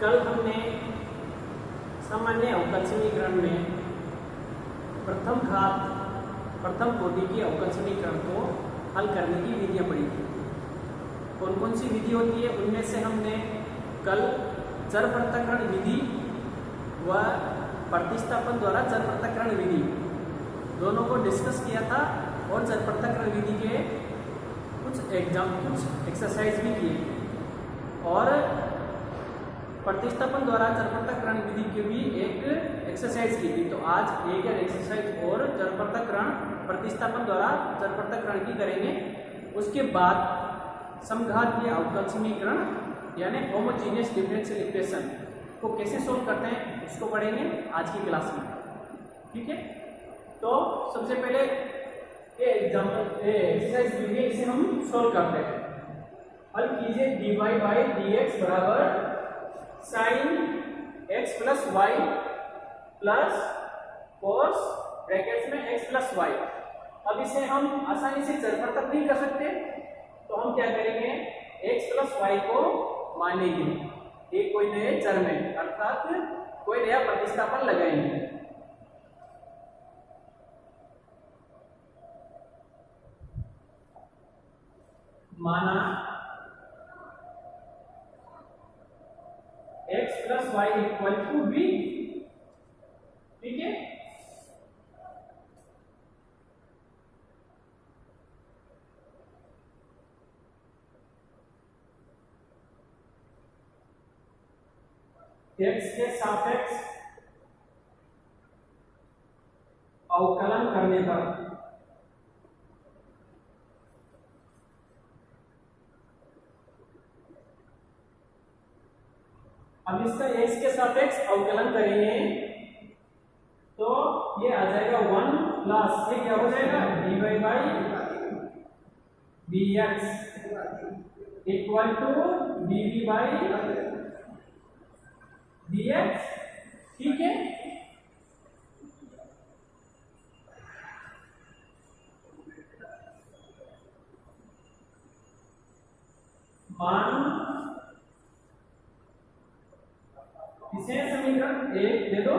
कल हमने सामान्य अवकल समीकरण में प्रथम कोटि की अवकल समीकरण को हल करने की विधियां पढ़ी थी। कौन कौन सी विधि होती है उनमें से हमने कल चर पृथक्करण विधि व प्रतिस्थापन द्वारा चर पृथक्करण विधि दोनों को डिस्कस किया था और चर पृथक्करण विधि के कुछ एक्सरसाइज भी किए और प्रतिस्थापन द्वारा चर पृथक्करण विधि की भी एक एक्सरसाइज की थी। तो आज एक एक्सरसाइज और चर पृथक्करण प्रतिस्थापन द्वारा चर पृथक्करण की करेंगे। उसके बाद समघातीय अवकल समीकरण यानी होमोजेनियस डिफरेंशियल इक्वेशन को कैसे सोल्व करते हैं उसको पढ़ेंगे आज की क्लास में। ठीक है, तो सबसे पहले ये एग्जांपल एक्सरसाइज विधि इसे हम सोल्व करते हैं। हल कीजिए dy बाई dx बराबर sin x plus y plus cos brackets में x प्लस वाई। अब इसे हम आसानी से चर पृथक नहीं कर सकते, तो हम क्या करेंगे, x प्लस वाई को मानेंगे एक कोई नए चर में, अर्थात कोई नया प्रतिस्थापन लगाएंगे। माना x plus y equal to b. ठीक है, x के सापेक्ष अवकलन करने पर अब इसका x के सापेक्ष अवकलन करेंगे तो ये आ जाएगा 1 प्लस ये क्या हो जाएगा dy by dx equal to dv by dx। ठीक है, मान इसे समीकरण 1 दे दो।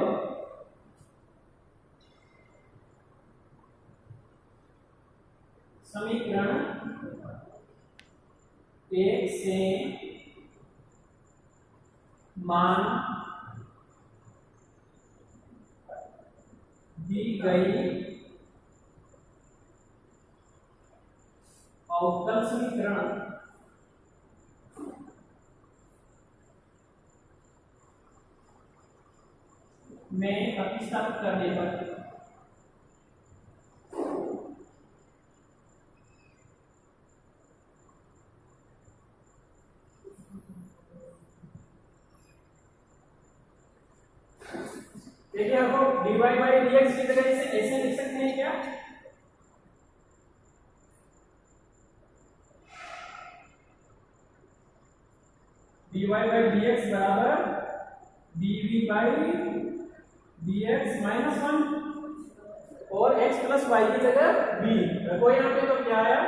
समीकरण 1 से मान दी गई अवकल समीकरण में प्रतिस्थापित करने पर देखिए आपको dy बाई dx की जगह इसे ऐसे लिख सकते हैं क्या, dy बाई dx बराबर dv बाई dx माइनस 1 और x प्लस वाई की जगह b रखो यहाँ पे, तो क्या आया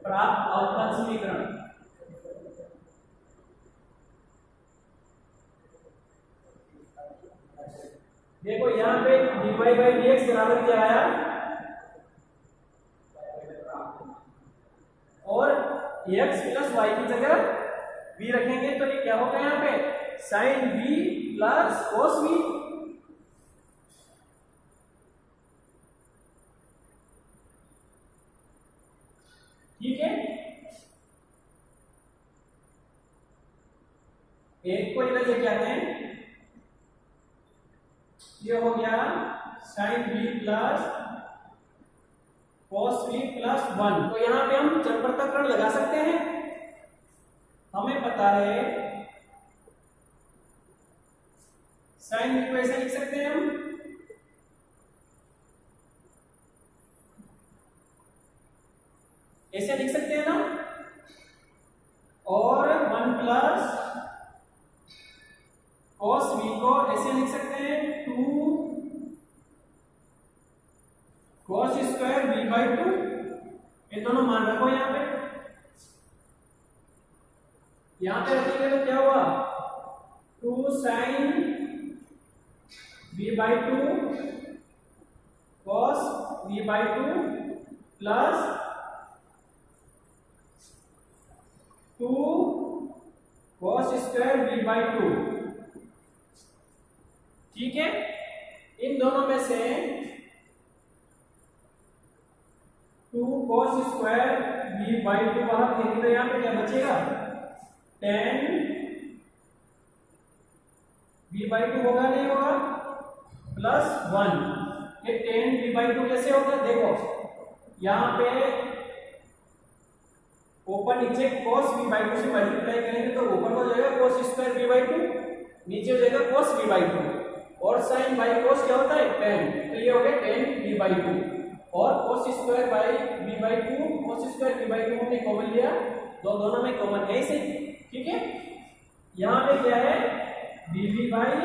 प्राप्त अवकल समीकरण। देखो यहाँ पे dy बाई dx बराबर क्या आया और x प्लस वाई की जगह v रखेंगे तो ये क्या होगा यहाँ पे sin v plus cos v। ठीक है, एक को इधर लेके आते हैं, ये हो गया sin v plus cos v plus 1। तो यहाँ पे हम चर पृथक्करण लगा सकते हैं। हमें पता है साइन v को ऐसे लिख सकते हैं हम, ऐसे लिख सकते हैं ना, और 1 प्लस cos v को ऐसे लिख सकते हैं 2 cos स्क्वायर v बाई 2। ये दोनों मान रखो यहाँ पे। यहाँ पे रखेंगे तो क्या हुआ, 2 sin v/2 cos v/2 plus 2 cos square v/2। ठीक है, इन दोनों में से 2 cos स्क्वायर v/2 बाहर फेंकेंगे तो यहाँ पे क्या बचेगा, tan v/2 होगा नहीं होगा, प्लस 1। ये tan v/2 कैसे होगा, देखो यहाँ पे ऊपर नीचे cos v/2 से मल्टीप्लाई करेंगे तो ऊपर हो जाएगा cos स्क्वायर v/2, नीचे हो जाएगा cos v/2, और sin बाई cos क्या होता है, tan, तो ये हो गया tan v/2, और cos square by v/2, cos square v/2 हमने कॉमन लिया, दोनों में कॉमन है इसे। ठीक है, यहाँ पे क्या है, dv बाई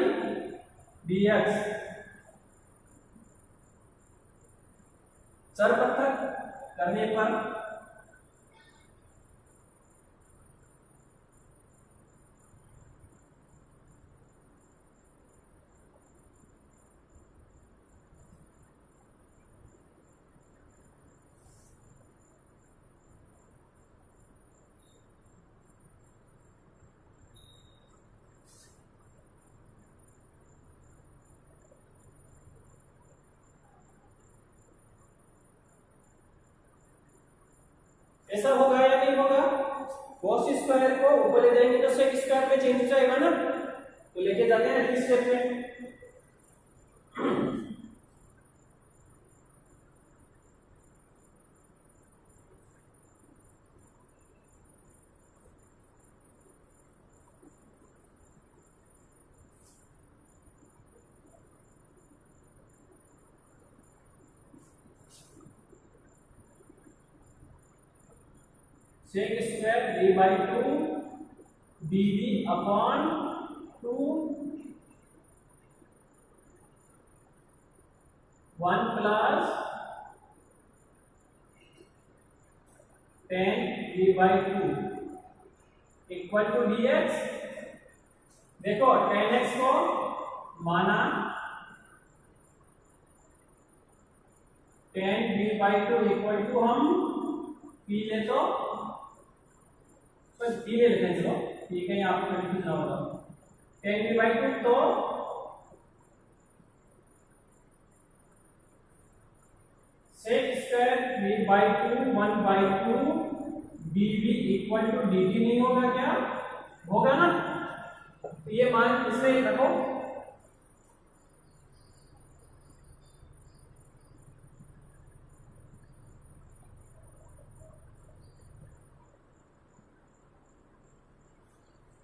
dx, चरपथक करने पर ऐसा होगा या नहीं होगा, cos स्क्वायर को ऊपर ले जाएंगे तो sec स्क्वायर में चेंज हो जाएगा ना, तो लेके जाते हैं इस स्टेप में। sec square v/2 dv upon 2 1 plus tan v/2 equal to dx। देखो tan x को माना tan v/2 इक्वल टू हम पी ले तो धीरे लिखना, चलो ठीक है, यहाँ पे कंफ्यूज ना होगा, tan v/2 तो sec square v/2 1/2 dv equal to dt नहीं होगा क्या, होगा ना, तो ये मान इसमें रखो।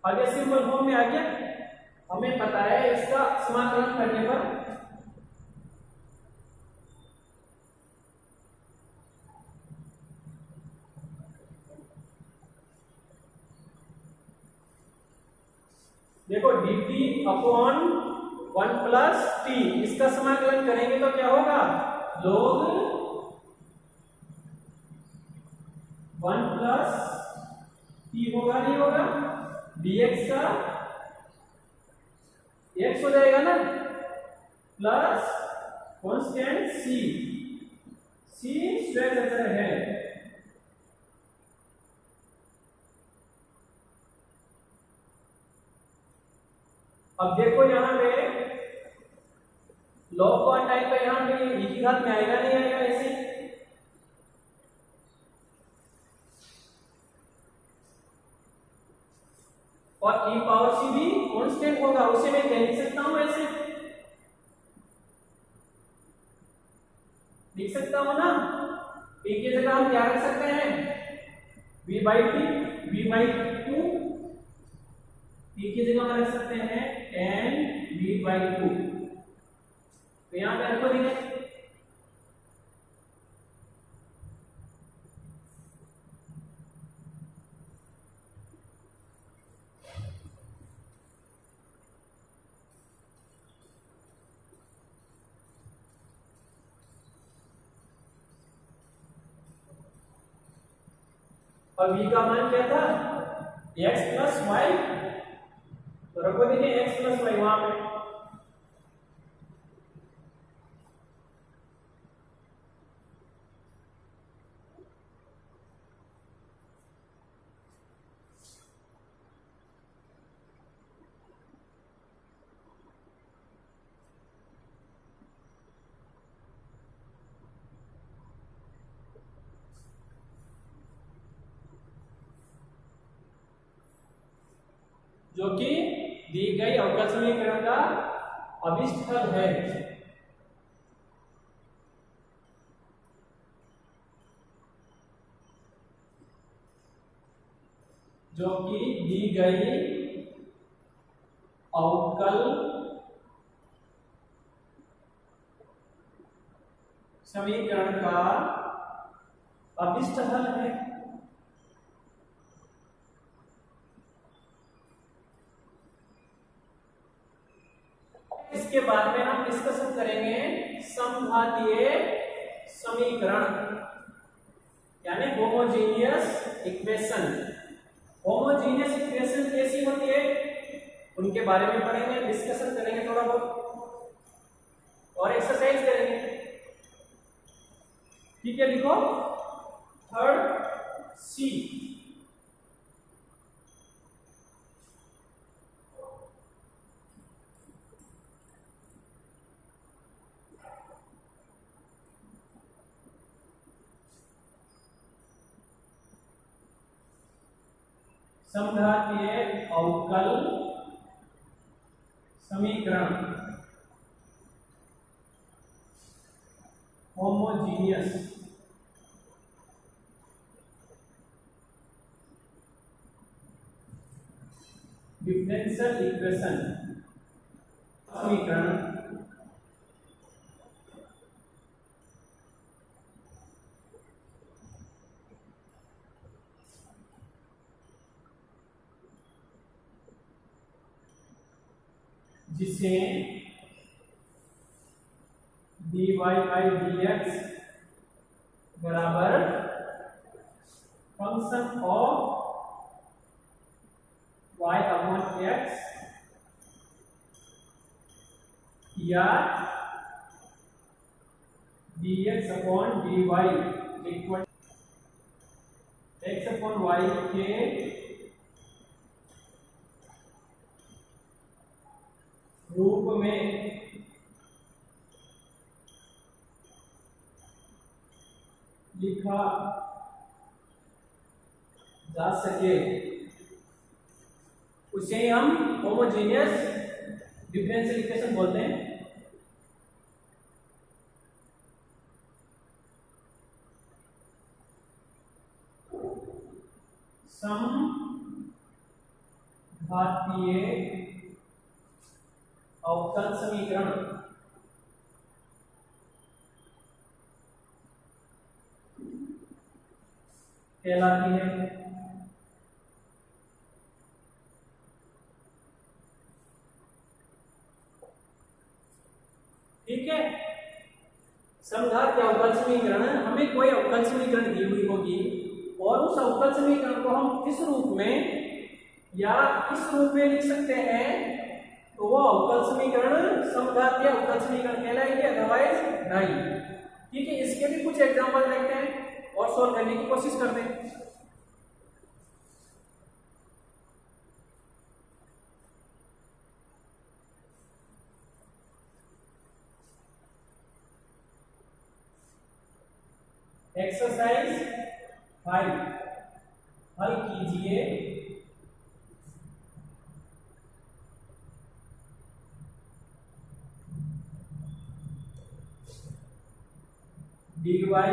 आगे सिंपल फॉर्म में आ गया, हमें पता है इसका समाकलन करने पर देखो dt अपॉन 1 प्लस t, इसका समाकलन करेंगे तो क्या होगा, log 1 प्लस t होगा नहीं होगा, dx का x हो जाएगा ना, प्लस कांस्टेंट c स्ट्रेचर है। अब देखो यहाँ पे log 1 टाइप का यहाँ पे e की घात में आएगा नहीं आएगा ऐसे, और e पावर c भी कांस्टेंट होगा, उसे मैं क्या लिख सकता हूं, ऐसे लिख सकता हूं ना, e की जगह हम क्या रख सकते हैं, v/2, e की जगह हम रख सकते हैं tan v/2, तो यहां पे रखो धीरे, और v का मान क्या था, x प्लस वाई, तो रखो देखिए x प्लस वाई वहां पे, जो कि दी गई अवकल समीकरण का अभिष्ट हल है। जो कि दी गई अवकल समीकरण का अभिष्ट हल है। इसके बाद में हम डिस्कशन करेंगे समघातीय समीकरण यानी होमोजेनियस इक्वेशन। होमोजेनियस इक्वेशन कैसी होती है उनके बारे में पढ़ेंगे, डिस्कशन करेंगे थोड़ा बहुत और एक्सरसाइज करेंगे। ठीक है, लिखो थर्ड सी। समघातीय अवकल समीकरण होमोजीनियस डिफरेंशियल इक्वेशन समीकरण जिसे dy बाई dx बराबर function of y upon x या dx upon dy equal x upon y के रूप में लिखा जा सके उसे हम होमोजेनियस डिफरेंशियल इक्वेशन बोलते हैं। समघातीय अवकल समीकरण कहलाती है। ठीक है, समघातीय अवकल समीकरण, हमें कोई अवकल समीकरण दी हुई होगी और उस अवकल समीकरण को हम किस रूप में या किस रूप में लिख सकते हैं तो वो अवकल समीकरण समघातीय अवकल समीकरण कहलाएगी, अदरवाइज नहीं। ठीक है, इसके भी कुछ एग्जांपल देखते हैं और सॉल्व करने की कोशिश करते हैं। एक्सरसाइज 5 हल कीजिए। dy by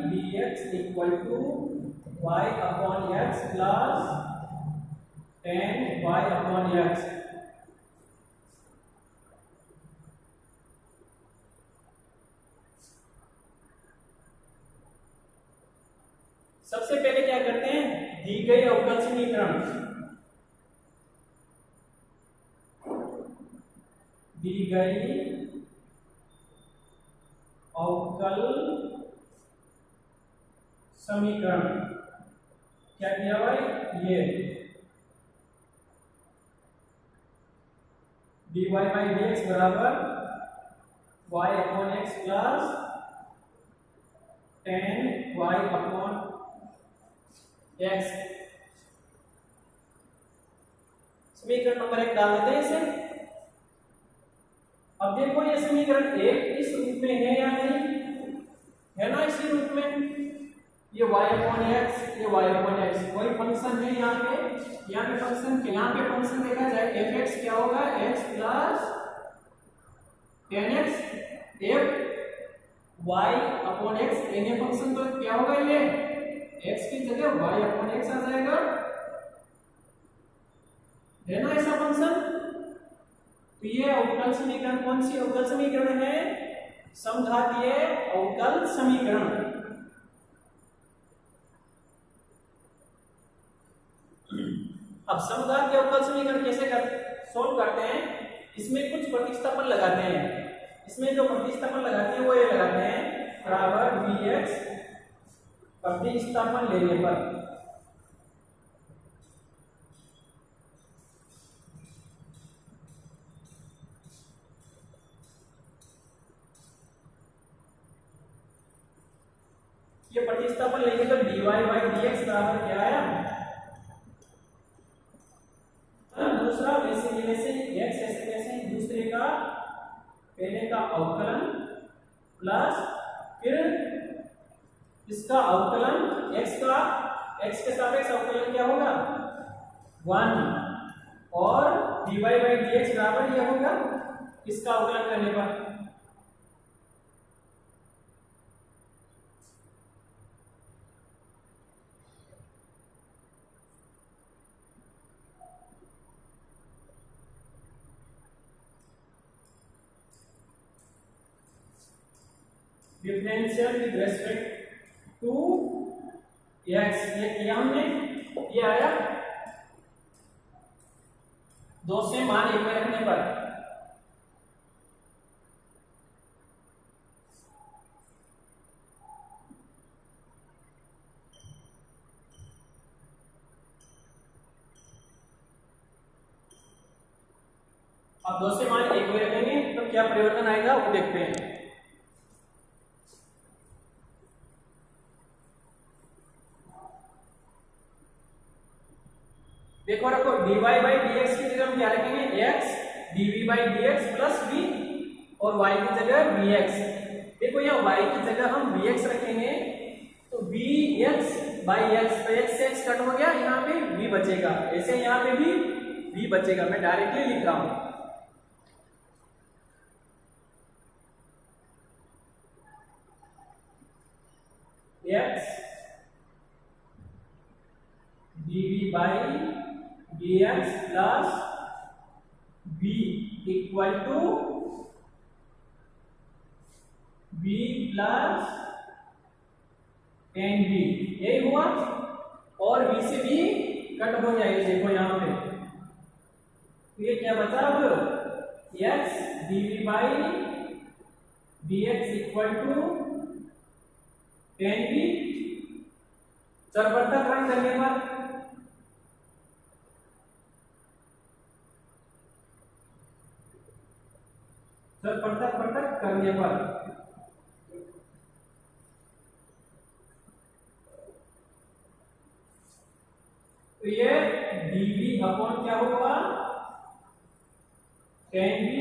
dx equal to y upon x plus 10y upon x। सबसे पहले क्या करते हैं, दी गई अवकल समीकरण, दी गई अवकल समीकरण क्या किया भाई, ये dy बाई dx बराबर y upon x plus tan y upon x। समीकरण नंबर 1 डाल देते हैं इसे। अब देखो ये समीकरण 1 इस रूप में है या नहीं, है ना, इसी रूप में। ये y अपॉन x, ये y अपॉन x, कोई फंक्शन है यहाँ पे फंक्शन के, यहाँ पे फंक्शन देखा जाए fx क्या होगा, x plus tan x, f y upon x, ये फंक्शन तो क्या होगा, ये x की जगह y अपॉन x आ जाएगा, है ना ऐसा फंक्शन। तो ये अवकल समीकरण कौन सी अवकल समीकरण है, समघातीय अवकल समीकरण। अब समघातीय अवकल समीकरण कैसे सोल्व करते हैं, इसमें कुछ प्रतिस्थापन लगाते हैं। इसमें जो प्रतिस्थापन लगाते हैं वो ये लगाते हैं बराबर vx प्रतिस्थापन लेने पर ये प्रतिस्थापन लेंगे तो dy बाई dx बराबर क्या आया, दूसरा वैसे लेने से x ऐसे कैसे दूसरे का पहले का अवकलन प्लस फिर इसका अवकलन x के सापेक्ष अवकलन क्या होगा 1 और dy बाई dx बराबर यह होगा इसका अवकलन करने पर। Differential with respect to x, ये किया हमने, ये आया 2 से मान 1 में रखने पर। अब 2 से मान 1 में रखेंगे तो क्या परिवर्तन आएगा वो देखते हैं। देखो रखो dy बाई dx की जगह हम क्या रखेंगे x dv by dx plus v और y की जगह vx। देखो यहाँ y की जगह हम vx रखेंगे तो vx बाई x, तो x से x कट हो गया, यहाँ पे v बचेगा, ऐसे यहाँ पे भी v बचेगा। मैं डायरेक्टली लिख रहा हूं x dv by dx plus v equal to v plus tan v, यही हुआ। और v से v कट हो जाएगी, देखो यहाँ पे तो ये क्या बचा, अब x dv by dx equal to tan v। चरपृथककरण करने पर पृथक करने पर तो ये dv अपॉन क्या होगा tan v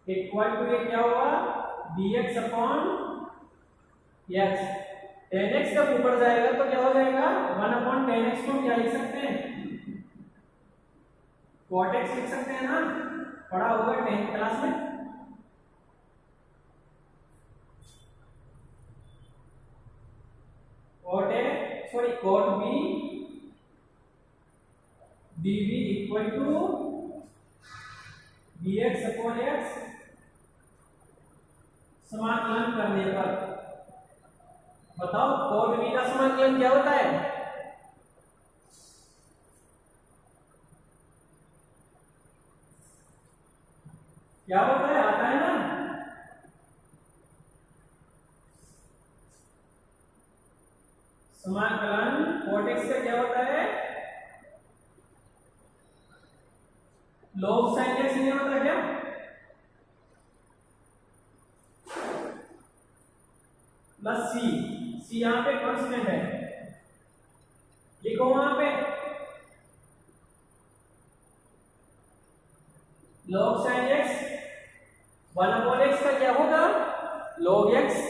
इक्वल टू ये क्या होगा dx upon x। tan x जब ऊपर जाएगा तो क्या हो जाएगा 1 अपॉन tan x को क्या लिख सकते हैं cot x लिख सकते हैं ना, पढ़ा होगा 10th क्लास में। cot v dv equal to dx upon x समाकलन करने पर। बताओ cot v का समाकलन क्या होता है, क्या होता है, आता है ना, समाकलन cot x का क्या होता है log sin x ये मतलब क्या, प्लस सी यहाँ पे कांस्टेंट है, लिखो वहां पे log sin x 1/x का क्या होगा, log x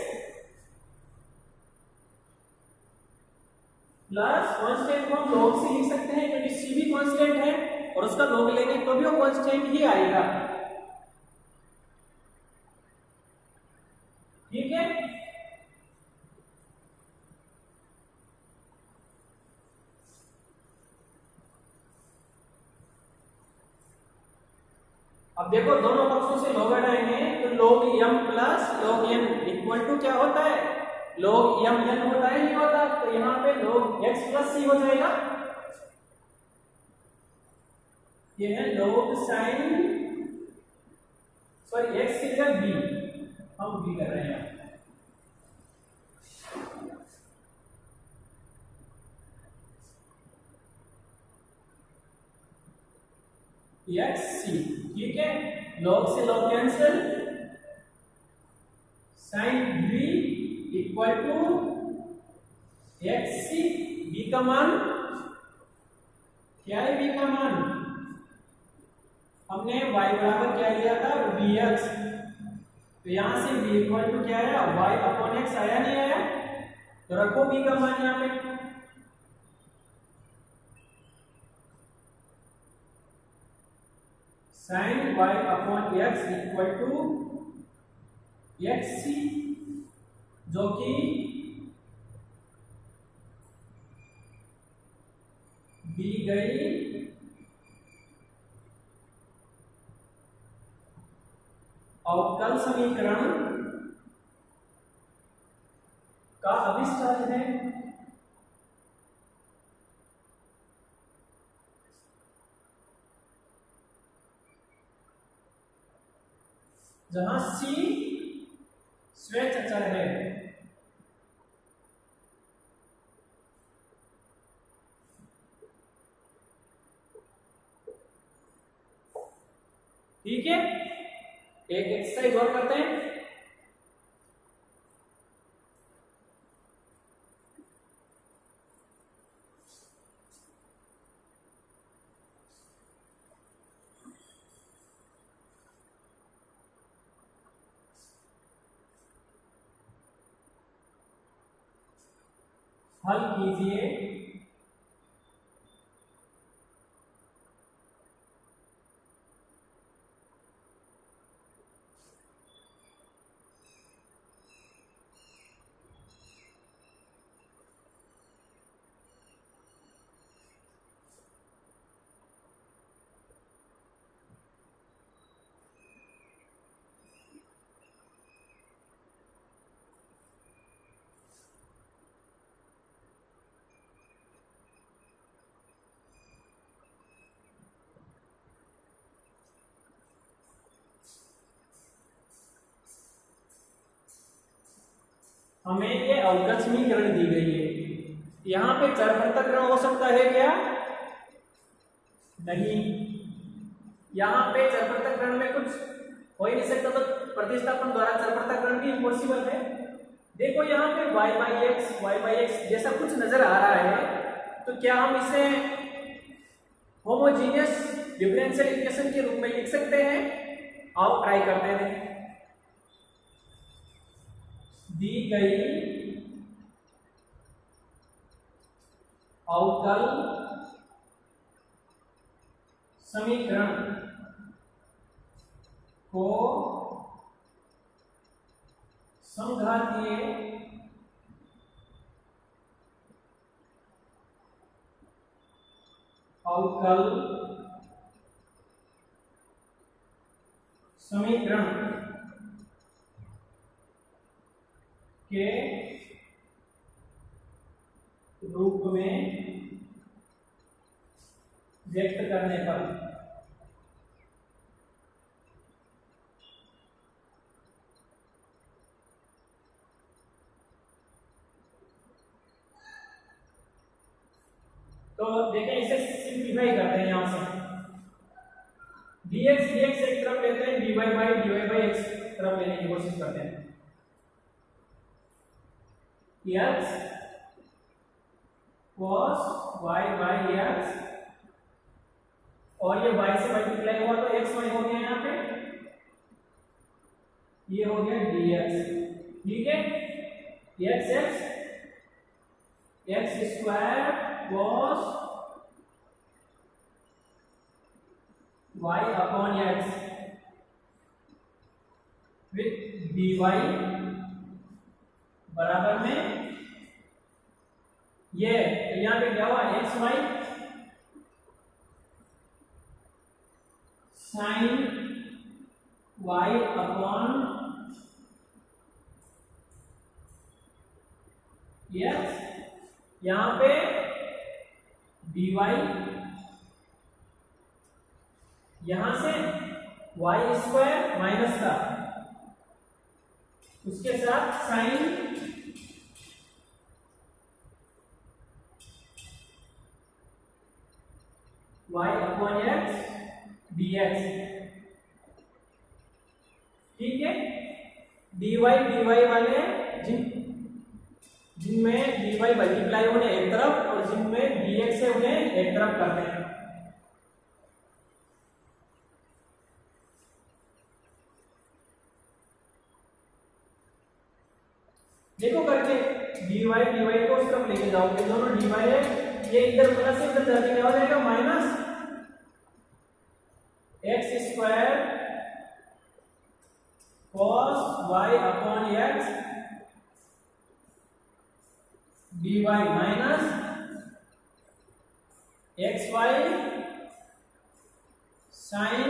प्लस कांस्टेंट को हम log से लिख सकते हैं क्योंकि c भी कांस्टेंट है और उसका log लेंगे तो भी वो कांस्टेंट ही आएगा। ठीक है, अब देखो दोनों पक्षों से log हटाएंगे तो log m plus log n equal to क्या होता है, log m n होता है, नहीं होता, तो यहाँ पे log x प्लस c हो जाएगा। ये है log sin, सॉरी x की जगह b, हम b कर रहे हैं एक्स सी। ठीक है, log से log cancel, sin v equal to x c, b का मान क्या है, b का मान हमने y बराबर क्या लिया था, vx, तो यहां से v इक्वल टू क्या आया, y अपॉन x आया, नहीं आया, तो रखो b का मान यहां पे, sin y upon x equal to x c, जो कि दी गई अवकल समीकरण का अभिष्टार्थ है। जहां c स्वेच्छ अचर है, ठीक है, एक एक्सरसाइज और करते हैं। हल कीजिए हमें ये अवकल समीकरण दी गई है, यहां पे चरपृथक्करण हो सकता है क्या, नहीं, यहां पे चरपृथक्करण में कुछ हो ही नहीं सकता, तो प्रतिस्थापन द्वारा चरपृथक्करण भी इम्पॉसिबल है। देखो यहाँ पे y by x जैसा कुछ नजर आ रहा है, तो क्या हम इसे होमोजीनियस डिफरेंशियल इक्वेशन के रूप में लिख सकते हैं, आओ ट्राई करते हैं। दी गई अवकल समीकरण को समघातीय अवकल समीकरण के रूप में व्यक्त करने पर तो देखें, इसे सिंप्लीफाई करते हैं। यहां से dx एक तरफ लेते हैं, dy बाई x तरफ लेने की कोशिश करते हैं। x cos y by x, और ये y से मल्टीप्लाई हुआ तो x y हो गया यहाँ पे, ये हो गया dx। ठीक है, x square cos y upon x with dy बराबर में ये, तो यहाँ पे क्या हुआ, x y sine y upon x, यहाँ पे dy, यहां से y स्क्वायर माइनस का, उसके साथ sine y upon x dx। ठीक है, dy वाले जिनमें dy मल्टीप्लाई होने एक तरफ और जिनमें dx है उन्हें एक तरफ करते हैं। देखो करके dy को उस तरफ लेके जाओगे, दोनों dy है, ये इधर प्लस से इधर जाके क्या हो जाएगा, minus x square cos y upon x dy minus x y sine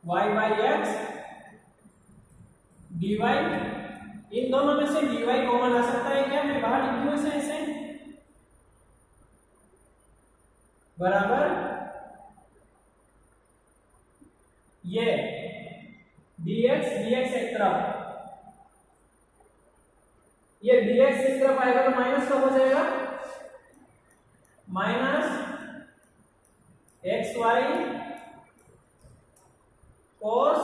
y by x dy। इन दोनों में से dy कॉमन आ सकता है क्या, मैं बाहर लिख दूं ऐसे बराबर ये dx एक तरफ, ये dx इस तरफ आएगा तो माइनस का हो जाएगा, minus x y cos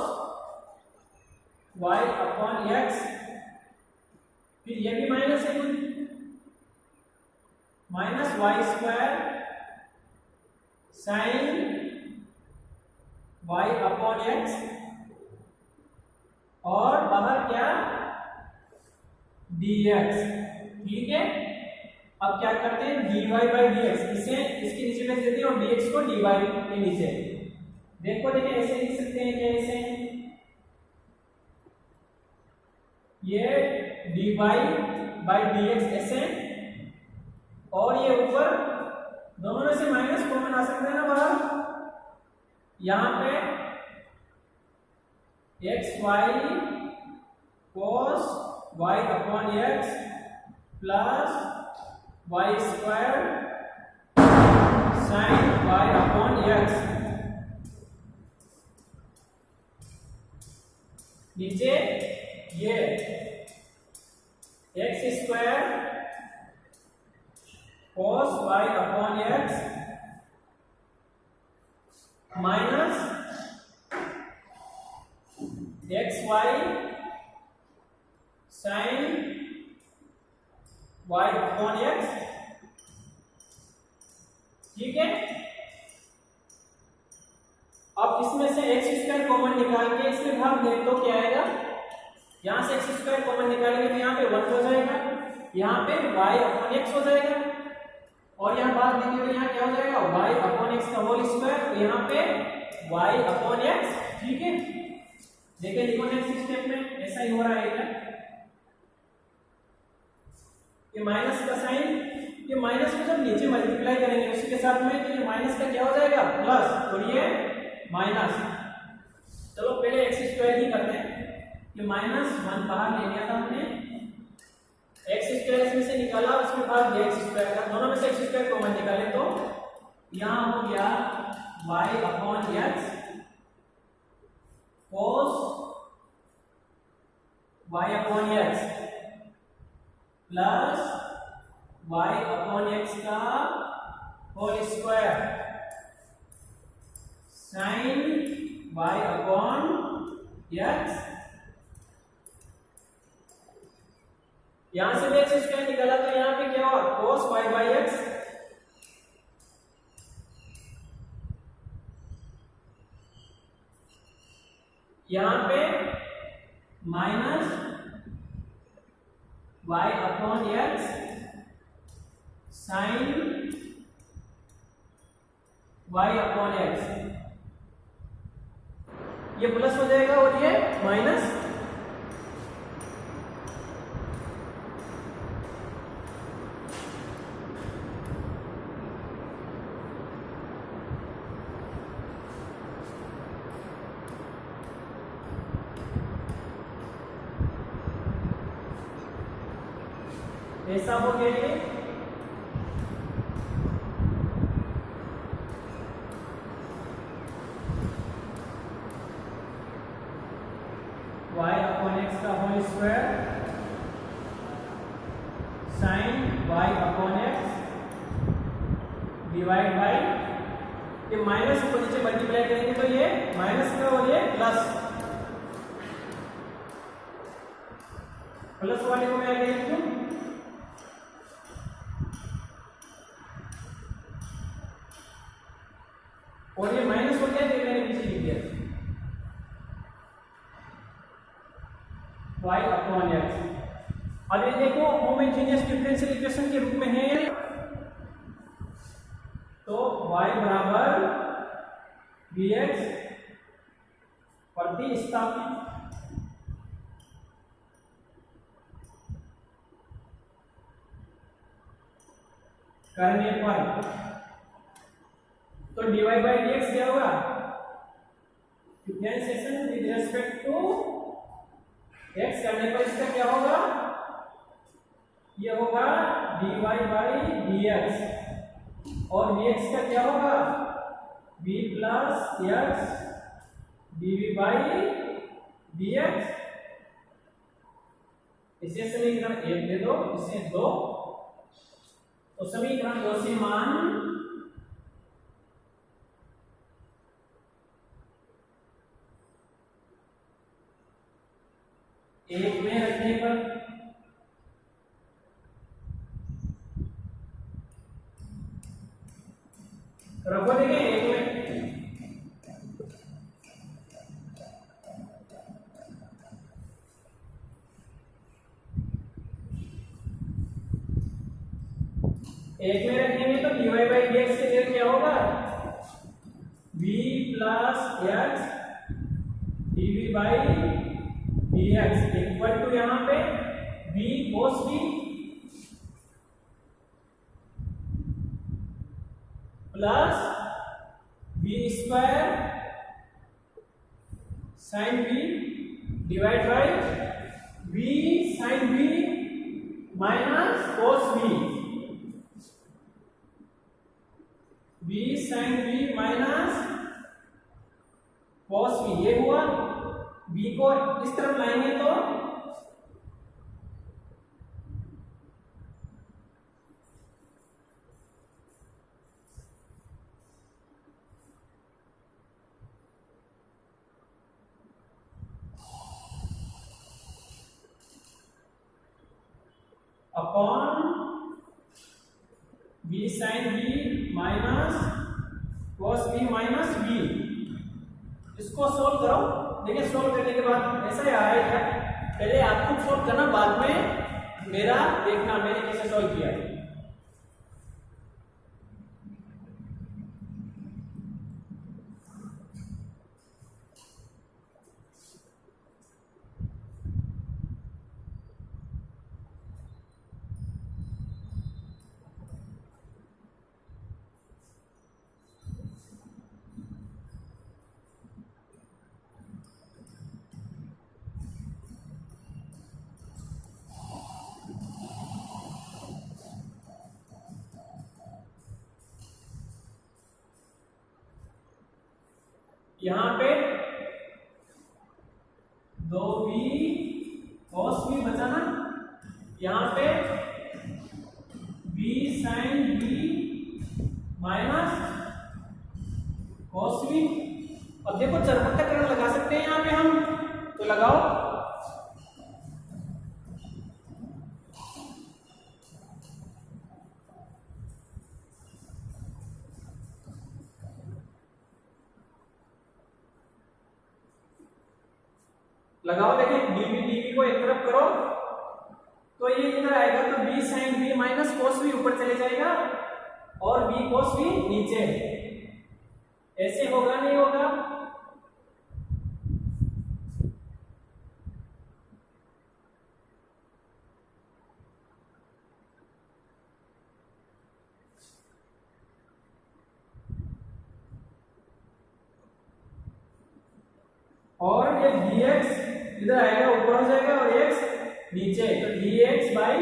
y upon x, फिर ये भी माइनस है कुछ, minus y square sine y upon x, और बाहर क्या dx। ठीक है, अब क्या करते हैं, dy बाई dx, इसे इसके नीचे रख देते हैं और dx को dy के नीचे। देखो देखिए ऐसे लिख सकते हैं क्या, ऐसे ये dy बाई dx ऐसे, और ये ऊपर दोनों में से माइनस कॉमन आ सकता है ना बाहर, यहां पे x y cos y upon x plus y square sine y upon x, नीचे ये x square cos y upon x minus x y sine y upon x। ठीक है, अब इसमें से एक्स स्क्वायर कॉमन निकाल के इसमें भाग दें तो क्या आएगा, यहां से एक्स स्क्वायर कॉमन निकालेंगे तो यहाँ पे 1 हो जाएगा, यहाँ पे y अपॉन x हो जाएगा, और यहाँ भाग देंगे तो यहाँ क्या हो जाएगा, y अपॉन x का होल स्क्वायर, तो यहाँ पे y अपॉन x। ठीक है, देखिए लिखो नेक्स्ट स्टेप में ऐसा ही हो रहा है क्या, ये माइनस का साइन, ये माइनस को जब नीचे मल्टीप्लाई करेंगे उसी के साथ में, तो ये माइनस का क्या हो जाएगा, प्लस, और ये माइनस। चलो पहले एक्स स्क्वायर ही करते हैं, ये माइनस 1 बाहर ले लिया था हमने, एक्स स्क्वायर इसमें से निकाला, उसमें भाग दिया एक्स स्क्वायर का, दोनों में से एक्स स्क्वायर कॉमन निकाले तो यहां हो गया y upon x cos y upon x plus y upon x का whole square. Sine y upon x, यहां से भी x स्क्वायर निकाला तो यहां पे क्या हुआ cos y बाई x, यहां पे minus y upon x sine y upon x, ये प्लस हो जाएगा और ये माइनस, ऐसा हो गया ये, y अपॉन x का whole square sine y upon x divide by, ये माइनस को नीचे मल्टीप्लाई करेंगे तो ये माइनस का और ये प्लस, प्लस वाले को मैं आगे लिख दूं, और ये माइनस हो गया तो मैंने पीछे लिख दिया y अपॉन x। अब ये देखो होमोजेनियस डिफरेंशियल इक्वेशन के रूप में है, तो y बराबर bx प्रतिस्थापित करने पर तो dy बाई dx क्या होगा, differentiation with respect to x करने पर इसका क्या होगा, ये होगा dy बाई dx, और dx का क्या होगा b plus x dv by dx, इसे समीकरण 1 दे दो, इसे 2, तो समीकरण 2 से मान एक में रखने पर रखो, देखें एक में, एक में रखेंगे तो dy बाई dx के जगह क्या होगा v plus x dv by dx equal to यहां पे v cos v plus v square sine v divide by v sine v minus cos v, v sine v minus cos v, ये हुआ, v को इस तरफ लाएंगे तो upon v sine v minus cos v minus v, इसको solve करो, देखिए सोल्व करने के बाद ऐसा ही आएगा, पहले आप खुद सोल्व करना, बाद में मेरा देखना मैंने कैसे सोल्व किया है। यहां पे 2v cos v बचा ना, यहां पे v sin v minus cos v, अब देखो चरपृथक्करण लगा सकते हैं यहाँ पे हम, तो लगाओ। लगाओ, देखिए dv dv को एक तरफ करो तो ये इधर आएगा, तो b sin b minus cos v ऊपर चले जाएगा और b cos v नीचे। ऐसे होगा नहीं होगा? और ये dx इधर आएगा, ऊपर हो जाएगा और x नीचे, तो dx बाई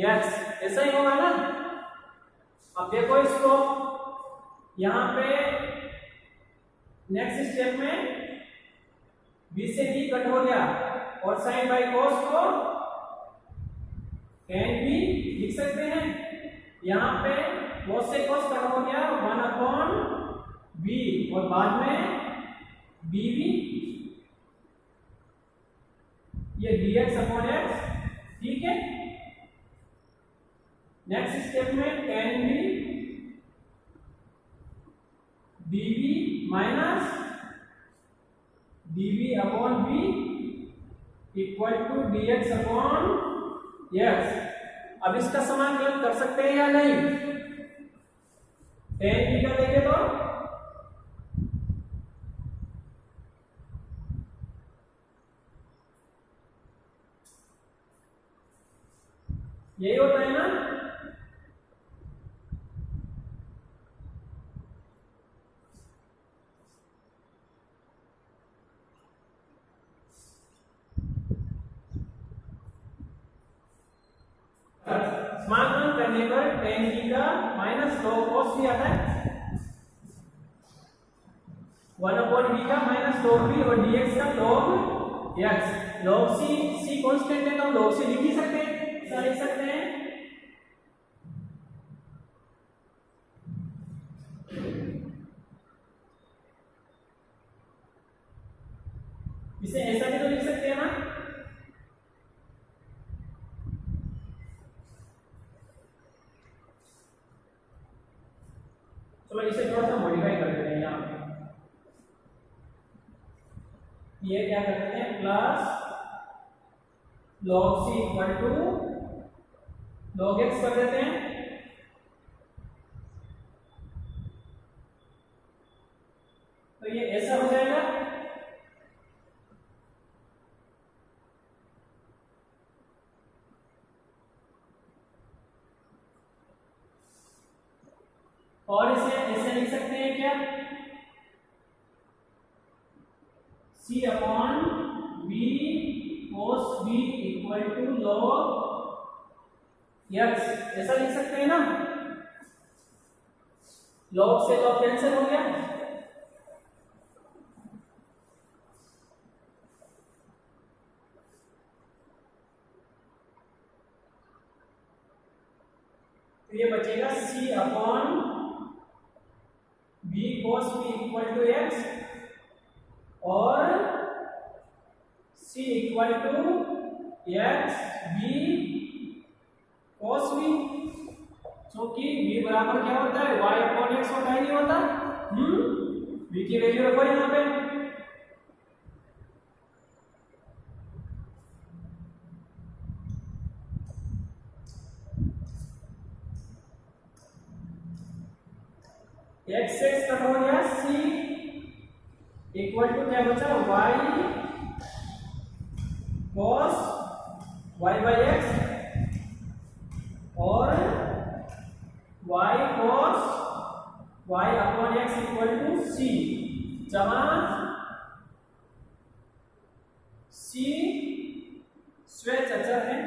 x, ऐसा ही होगा ना। अब देखो इसको, यहां पे नेक्स्ट स्टेप में b से b कट हो गया और sin बाई cos को tan b लिख सकते हैं। यहां पे cos से cos कट हो गया 1/b और बाद में dv, ये dx अपॉन x, ठीक है। नेक्स्ट स्टेप में tan b dv minus dv upon b equal to dx upon x। अब इसका समाकलन कर सकते हैं या नहीं? tan b का देखें तो यही होता है ना। समाकलन करने पर tan b का माइनस log cos v आता है, 1/b का माइनस log b और dx का log x। log c constant है तो हम log c लिख ही सकते हैं, ऐसा लिख सकते हैं। इसे ऐसा भी तो लिख सकते हैं ना। चलो इसे थोड़ा सा मॉडिफाई कर देते हैं। यहाँ पे ये क्या कर देते हैं, plus log c equal to log x कर देते हैं। तो ये ऐसा हो जाएगा। और इसे ऐसे लिख सकते हैं क्या, c upon b cos b equal to log x, ऐसा लिख सकते हैं ना। log से log कैंसिल हो गया, तो ये बचेगा c upon b cos b equal to x और c equal to x b cos b, क्योंकि b बराबर क्या होता है, y अपॉन x होता है, नहीं होता। b की वैल्यू रखो यहाँ पे, x से x कट हो गया, c इक्वल टू क्या बचा, y cos y by x और y cos y upon x equal to c, जहां c स्वेच्छ अचर है।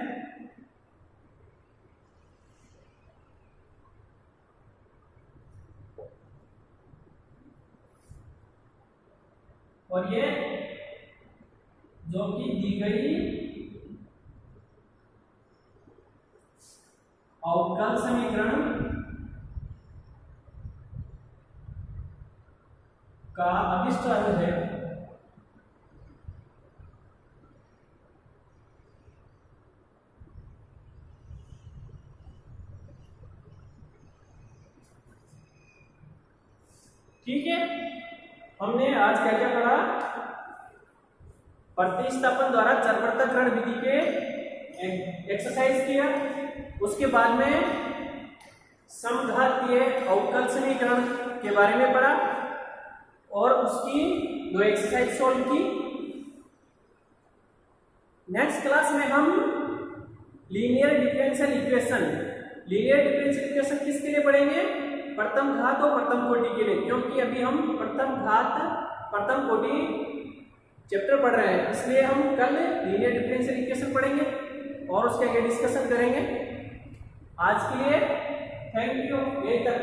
और ये जो कि दी गई अवकल समीकरण का अभिष्ट अंग है। ठीक है, हमने आज क्या क्या पढ़ा? प्रतिस्थापन द्वारा चरपृथक्करण विधि के एक्सरसाइज किया, उसके बाद में समघातीय अवकल समीकरण के बारे में पढ़ा और उसकी 2 एक्सरसाइज सॉल्व की। नेक्स्ट क्लास में हम लीनियर डिफरेंशियल इक्वेशन किसके लिए पढ़ेंगे? प्रथम घात और प्रथम कोटि के लिए, क्योंकि अभी हम प्रथम कोटि चैप्टर पढ़ रहे हैं, इसलिए हम कल लीनियर डिफरेंशियल इक्वेशन पढ़ेंगे और उसके आगे डिस्कशन करेंगे। आज के लिए थैंक यू। यहीं तक।